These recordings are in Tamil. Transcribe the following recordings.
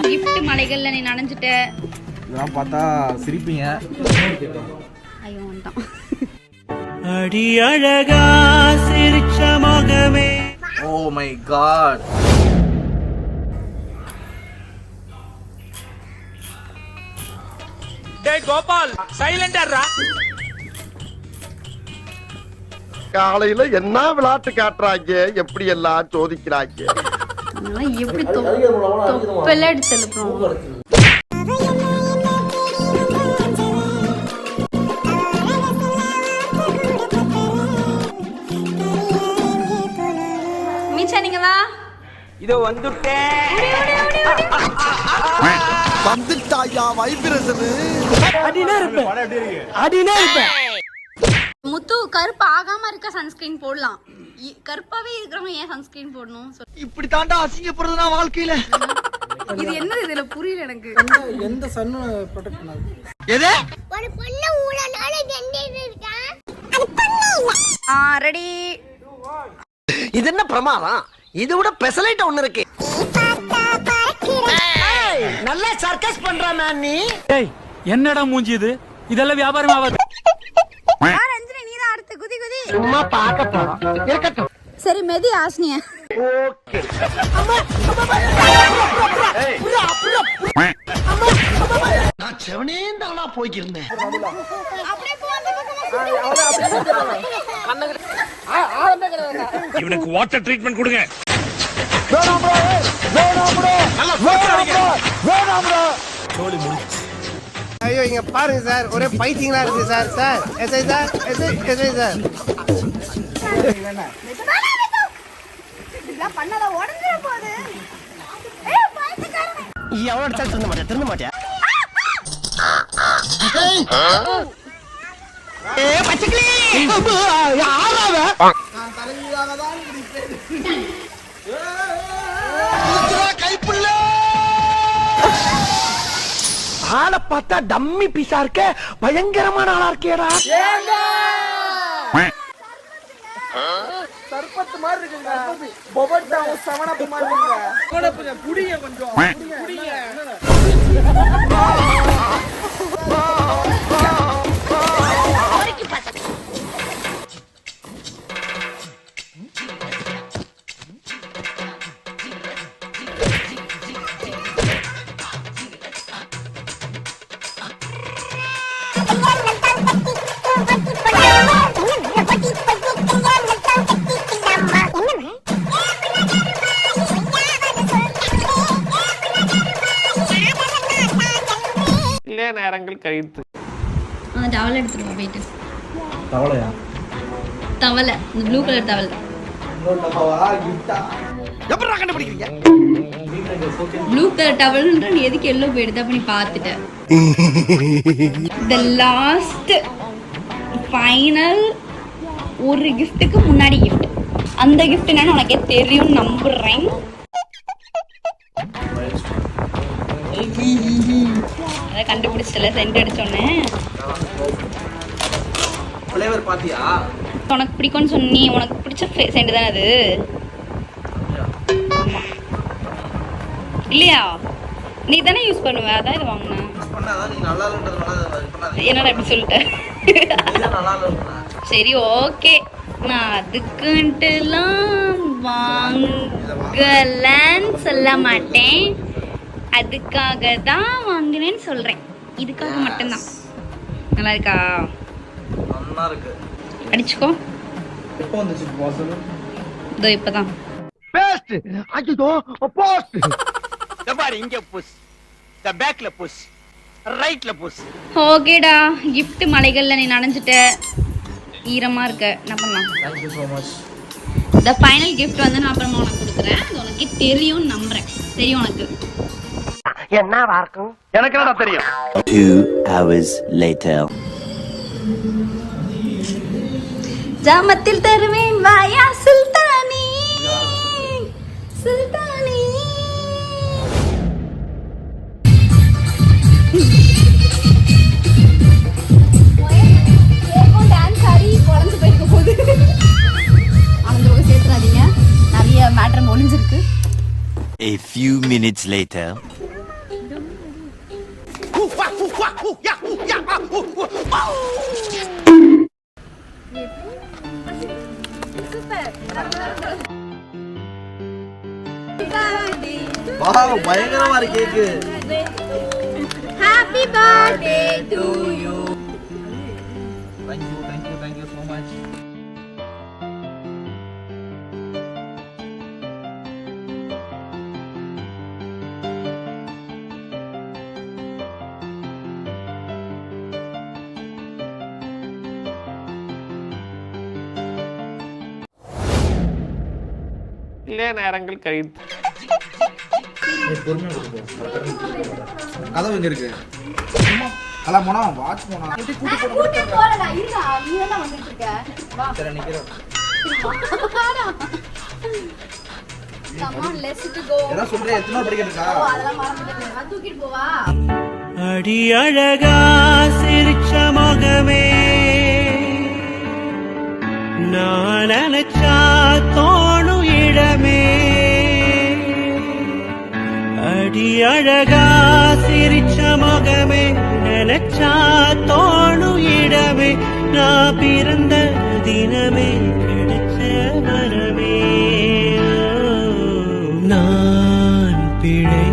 கிஃப்ட் மலைகள்ல நீ நனைஞ்சிட்ட. இதெல்லாம் பார்த்தா சிரிப்பீங்க. ஐயோ வந்துட்டான். அடி அழகா சிரிச்ச முகமே. Oh my god. டேய் கோபால் சைலண்டா. காலையில என்ன விளையாட்டு காட்டுறாங்க, எப்படி எல்லாம் சோதிக்கிறாங்க. எப்படி தொப்பெல்லாம் எடுத்து எழுப்புறோம். மீச்சா நீங்க வா. இதோ வந்துட்டேன். வந்துட்டாயா வைப்ரேஷன். அடினே இருப்பேன். முத்து கருப்பு ஆகாம இருக்க சன்ஸ்கிரீன் போடலாம். கருப்பாவே இருக்கிறவங்க ஏன் சன்ஸ்கிரீன் போடணும்? இப்படி தாண்டா அசிங்கப்படுறதுனா வாழ்க்கையில. இது என்னது இதுல புரியல எனக்கு. எந்த சன்னு ப்ரொடெக்ட் பண்ணாது. எது? ஒரு பொண்ணு ஊழனால கெண்டிட்டு இருக்கா. ரெடி. இது என்ன பிரமாதம்? இது விட பெசலைட் ஒண்ணு இருக்கு. நல்லா சர்க்கஸ் பண்றானே நீ. டேய் என்னடா மூஞ்சி இது? இதெல்லாம் வியாபாரம் ஆகாது. ரஞ்சினி நீ தான் அடுத்து குதி குதி. சும்மா பார்க்க போறோம். இருக்கட்டும். சரி மெதி ஆஸ்னிய. ஓகே. நான் செவனே தானா போய்க்கிருந்தேன். அப்படியே போந்து இவனுக்கு வாட்டர் ட்ரீட்மென்ட் கொடுங்க. ஐயோ இங்க பாருங்க சார், ஒரே பைத்தியங்களா இருக்கு sir. Sir SI sir, SI sir. இதெல்லாம் பண்ணாத உடைஞ்சிர போகுது. எவ்வளவு திருந்த மாட்டியா? பச்சைக்கிளி யாராவ? கைப்புள்ள ஆளை பார்த்தா டம்மி பீஸா இருக்க, பயங்கரமான ஆளா இருக்கேடா. சர்பத்து மாதிரி இருக்குங்க. பொபட்டா சவனப்பு மாதிரி இருக்குங்க. குடிங்க கொஞ்சம். குடிங்க. நேரங்கள் கழித்து டவல் எடுத்துட்டு போயிட்டு. தவளையா? தவளை, இந்த ப்ளூ கலர் தவளை. எப்படா கண்டுபிடிக்கிறீங்க? ப்ளூ கலர் டவல்ன்ற நீ எதுக்கு எல்லோ போயிடுது? அப்ப நீ பார்த்துட்ட. தி லாஸ்ட் ஃபைனல் ஒரு கிஃப்ட்டுக்கு முன்னாடி கிஃப்ட். அந்த கிஃப்ட் என்னன்னு உனக்கே தெரியும் நம்புறேன். அதை கண்டுபிடிச்சல சென்ட் அடிச்சோன்னே. ஃப்ளேவர் பாத்தியா? உனக்கு பிடிக்கும்னு சொன்னி, உனக்கு பிடிச்ச சென்ட் தானே அது? ஆமா இல்லையா? நீ தானே யூஸ் பண்ணுவ, அதான் இது வாங்கினேன். என்னடா இப்படி சொல்லிட்ட? சரி ஓகே, நான் அதுக்குன்ட்டுலாம் வாங்கலன்னு சொல்ல மாட்டேன். அதுக்காக தான் வாங்கினேன்னு சொல்றேன். இதுக்காக மட்டும்தான். நல்லா இருக்கா? நல்லா இருக்கு. அடிச்சுக்கோ. எப்போ வந்துச்சு பாசல்? இதோ இப்பதான். பேஸ்ட் அஜிதோ போஸ்ட். பாரு இங்க புஷ், தி பேக்ல புஷ், ரைட்ல புஷ். ஓகேடா, gift மலைகள்ல நீ நனைஞ்சிட்ட, ஈரமா இருக்க. என்ன பண்ணலாம்? Thank you so much. the final gift வந்து நான் அப்புறமா உனக்கு கொடுக்குறேன். அது உனக்கு தெரியும் நம்புறேன். தெரியும் உனக்கு என்னவா இருக்கும்? எனக்கு என்னடா தெரியும்? 2 hours later. ஜாமத்தில் தருவேன் வாயா சுல்தானி, சுல்தானி. டான்ஸ் ஆடி குழஞ்சு போயிருக்க போகுது. ஆனந்த சேர்த்துறாதீங்க, நிறைய மேட்டர் ஒளிஞ்சிருக்கு. A few minutes later. Wow பயங்கரமா இருக்கு cake. Happy birthday to you. Thank you so much. நேரங்கள் கழித்து கதவு எங்க இருக்கு? அல போனா வாட்ச் போனா கூட்டி போறடா இருடா நீ எல்லாம் வந்துட்டு இருக்க வா சரி நிக்கிறேன். come on let's to go ஏதா சொல்றே எத்தனை படிக்கிட்டு இருக்கா? அதெல்லாம் மறந்துட்டேன் நான் தூக்கிட்டு போவா அடி அழகா சிரிச்ச முகமே நான் நினைச்சா தோணும் இடமே அடி அழகா சிரிச்ச முகமே நினைச்சா தோணும் இடமே நான் பிறந்த தினமே கிடைச்ச வரமே நான் பிழை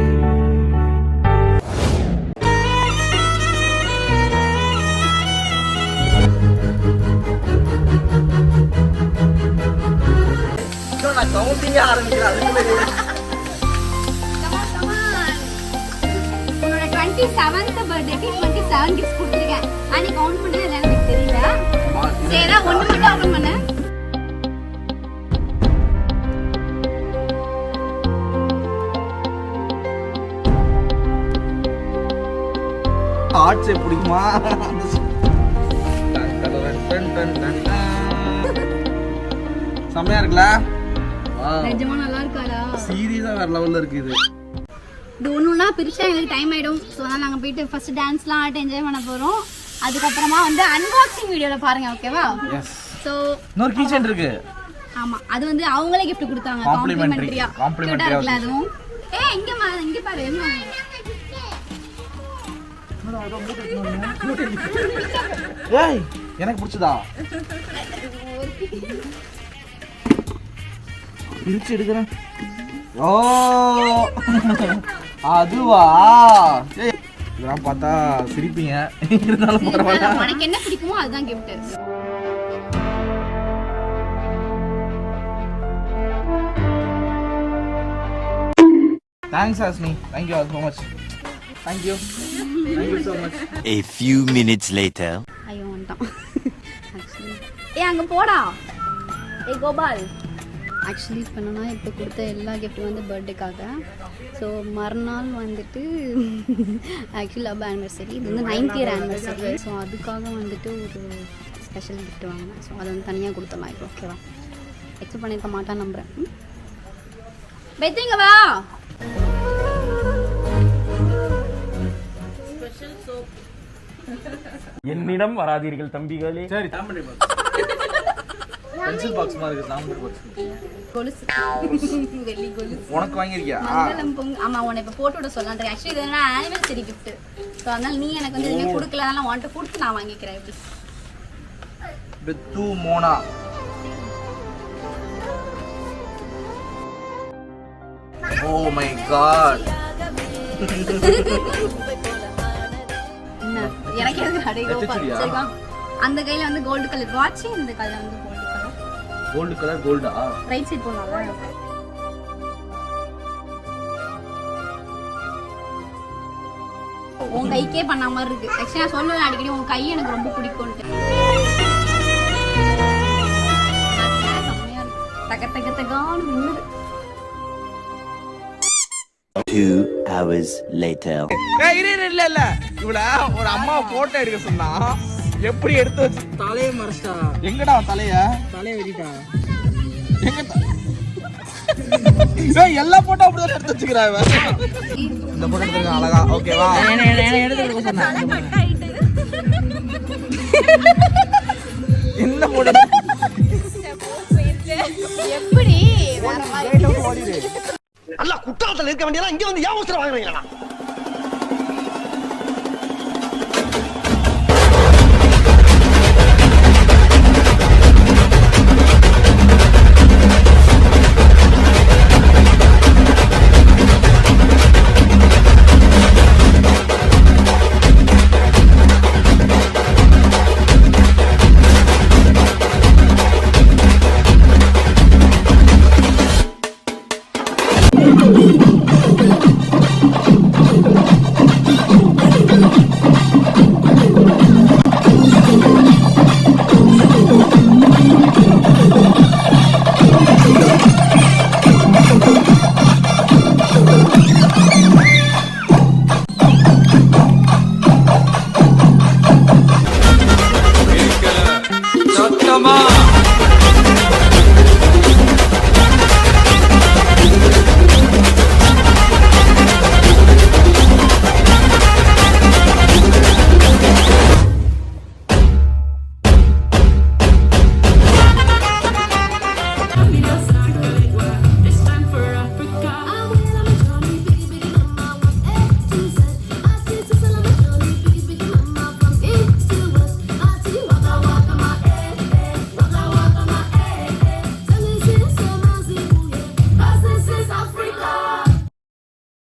நான் கவுண்டிங் ஆரம்பிக்கிறேன். அதுக்குள்ள உன்னோட 27th பர்த்டேக்கு 27 கிஃப்ட் கொடுத்துருக்கேன் அன்னைக்கு கவுண்ட் பண்ணது இல்லைன்னு எனக்கு தெரியல சரி ஒன்று மட்டும் ஓப்பன் பண்ணு ஹார்ட் ஷேப் பிடிக்குமா? செம்மையா இருக்குல்ல? நிஜமா நல்லா இருக்காடா சீரியஸா வேற லெவல்ல இருக்கு இது. இது ஒண்ணுன்னா பிரிச்சா எங்களுக்கு டைம் ஆயிடும் ஸோ அதனால நாங்கள் போயிட்டு ஃபர்ஸ்ட் டான்ஸ்லாம் ஆட்டு என்ஜாய் பண்ண போறோம் அதுக்கப்புறமா வந்து அன்பாக்சிங் வீடியோல பாருங்க ஓகேவா ஸோ இன்னொரு கீச்சன் இருக்கு. ஆமா அது வந்து அவங்களே gift கொடுத்தாங்க காம்ப்ளிமெண்டரியா Complimentary. இருக்குல்ல அதுவும் இங்க பாரு என்ன ஏய் எனக்கு பிடிச்சதா? பிரிச்சு எடுக்கிறேன். ஓ அதுவா? ஏய் இதெல்லாம் பார்த்தா சிரிப்பீங்க இருந்தாலும் பரவாயில்ல. உனக்கு என்ன பிடிக்குமோ அதுதான் gift thanks Hasni. Thank you so much. Thank you so much. A few minutes later. ஐயோ வந்துட்டான் அங்க போடா கோபால் ஆக்சுவலி இப்போ என்னன்னா இப்போ கொடுத்த எல்லா கிஃப்ட்டும் வந்து பர்த்டேக்காக ஸோ மறுநாள் வந்துட்டு ஆக்சுவலி லவ் ஆனிவர்சரி இது வந்து 9th இயர் ஆனிவர்சரி ஸோ அதுக்காக வந்துட்டு ஒரு ஸ்பெஷல் கிஃப்ட் வாங்கினேன் ஸோ அதை வந்து தனியாக கொடுத்துடலாம் இப்போ ஓகேவா எக்ஸ்பெக்ட் பண்ணியிருக்க மாட்டான்னு நம்புகிறேன் பெத்துங்க வா என்னிடம் வராதீர்கள் தம்பிகளே. சரி தாம்பரி பென்சில் பாக்ஸ் மாதிரி இருக்கு. தாம்பரி பாக்ஸ் கொலுசு வெள்ளி கொலுசு உனக்கு வாங்கிருக்கியா? மங்களம் பொங்க ஆமா உன்னை இப்போ போட்டு விட சொல்லலான்றேன் ஆக்சுவலி இது என்ன ஆனிவர்சரி கிஃப்ட் ஸோ அதனால நீ எனக்கு வந்து எதுவுமே கொடுக்கல அதனால உன்கிட்ட கொடுத்து நான் வாங்கிக்கிறேன் எப்படி பெத்து மோனா. ஓ மை காட். என்ன எனக்கு எதுக்கு அடே எடுத்துச்சியா? சரிவா அந்த கையில வந்து கோல்டு கலர் வாட்ச் இந்த கையில வந்து கோல்டு கலர் கோல்டா? ரைட் சைடு போனால உன் கைக்கே பண்ண மாதிரி இருக்கு ஆக்சுவலி நான் சொல்லுவேன் அடிக்கடி உன் கை எனக்கு ரொம்ப பிடிக்கும்ட்டு தக்க தக்க தகான்னு மின்னுது 2 hours later. ஏய் இல்ல இவள ஒரு அம்மா போட்டோ எடுக்க சொன்னா எப்படி எடுத்து வச்சு தலைய மறைச்சா? எங்கடா தலைய வெட்டிட்டா? எங்க ஏய் எல்லா போட்டோ அப்படியே எடுத்து வச்சுக்கறா இவ. இந்த போட்டோ எடுத்துக்க அழகா ஓகேவா? எடுத்து சொன்னா இந்த போட்டோ எப்படி வேற மாதிரி நல்லா குற்றாலத்துல இருக்க வேண்டியதா இங்க வந்து ஏன் அவசரம் வாங்குறீங்களா